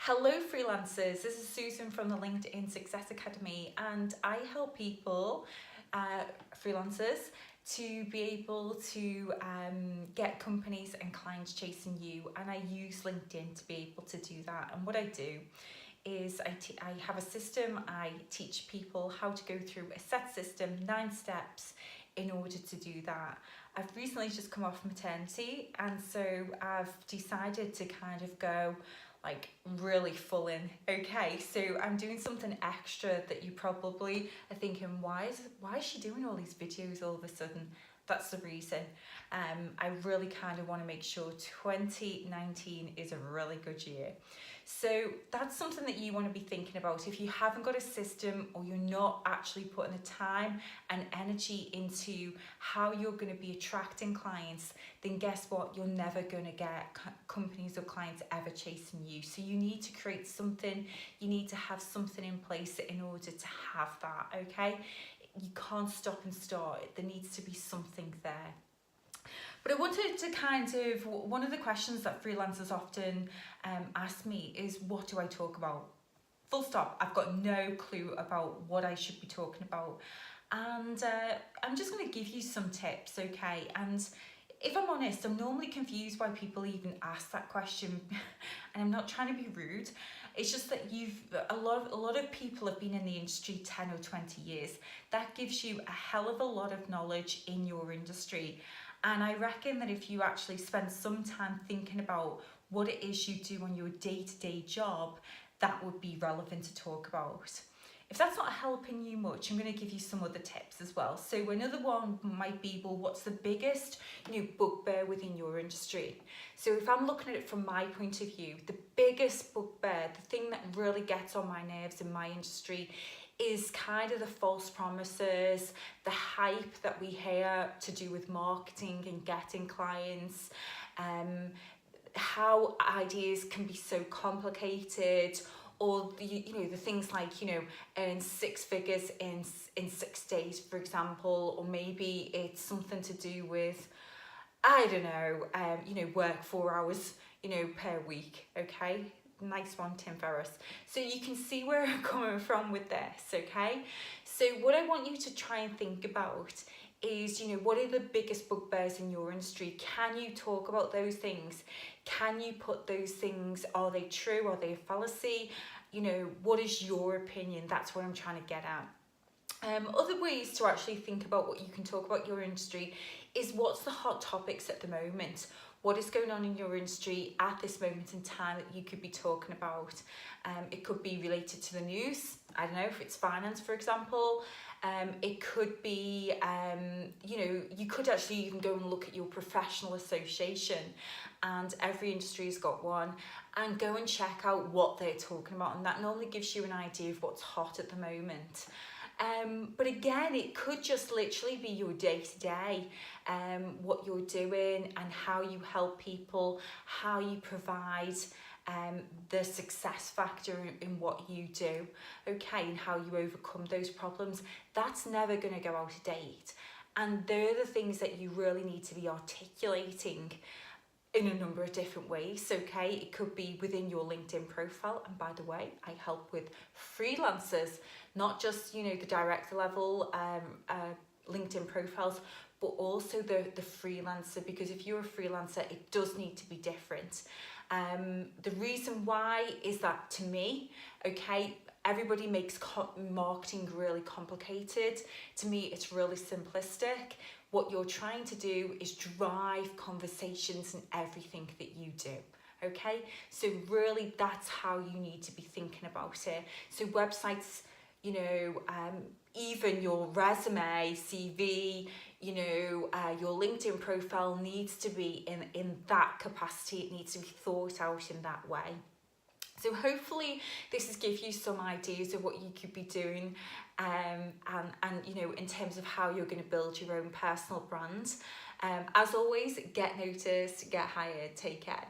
Hello freelancers, this is Susan from the LinkedIn Success Academy, and I help people, freelancers, to be able to get companies and clients chasing you, and I use LinkedIn to be able to do that. And what I do is I have a system. I teach people how to go through a set system, 9 steps in order to do that. I've recently just come off maternity, and so I've decided to kind of go like really full in. Okay, so I'm doing something extra that you probably are thinking, why is she doing all these videos all of a sudden? That's the reason. I really kind of want to make sure 2019 is a really good year. So that's something that you want to be thinking about. If you haven't got a system, or you're not actually putting the time and energy into how you're going to be attracting clients, then guess what? You're never going to get companies or clients ever chasing you. So you need to create something. You need to have something in place in order to have that, okay? You can't stop and start. There needs to be something there. But I wanted to kind of, one of the questions that freelancers often ask me is, what do I talk about? Full stop. I've got no clue about what I should be talking about. And I'm just going to give you some tips, okay? And if I'm honest, I'm normally confused why people even ask that question. And I'm not trying to be rude. It's just that a lot of people have been in the industry 10 or 20 years. That gives you a hell of a lot of knowledge in your industry. And I reckon that if you actually spend some time thinking about what it is you do on your day-to-day job, that would be relevant to talk about. If that's not helping you much, I'm going to give you some other tips as well. So another one might be, well, what's the biggest bugbear within your industry? So if I'm looking at it from my point of view, the biggest bugbear, the thing that really gets on my nerves in my industry, is kind of the false promises, the hype that we hear to do with marketing and getting clients, how ideas can be so complicated, or the things like earn 6 figures in 6 days, for example, or maybe it's something to do with, I don't know, work 4 hours per week. Okay, nice one, Tim Ferriss. So you can see where I'm coming from with this, okay? So what I want you to try and think about is, what are the biggest bugbears in your industry? Can you talk about those things? Can you put those things, are they true? Are they a fallacy? What is your opinion? That's what I'm trying to get at. Other ways to actually think about what you can talk about your industry is, what's the hot topics at the moment? What is going on in your industry at this moment in time that you could be talking about? It could be related to the news. I don't know, if it's finance, for example. It could be, you could actually even go and look at your professional association, and every industry has got one, and go and check out what they're talking about, and that normally gives you an idea of what's hot at the moment. But again, it could just literally be your day-to-day, what you're doing and how you help people, how you provide the success factor in what you do, okay, and how you overcome those problems. That's never going to go out of date. And they're the things that you really need to be articulating in a number of different ways, okay? It could be within your LinkedIn profile, and by the way, I help with freelancers, not just the director level LinkedIn profiles, but also the freelancer, because if you're a freelancer, it does need to be different. The reason why is that, to me, okay, everybody makes marketing really complicated. To me, it's really simplistic. What you're trying to do is drive conversations in everything that you do. Okay, so really that's how you need to be thinking about it. So websites, even your resume, CV, your LinkedIn profile needs to be in that capacity. It needs to be thought out in that way. So hopefully this has given you some ideas of what you could be doing, and in terms of how you're going to build your own personal brand. As always, get noticed, get hired. Take care.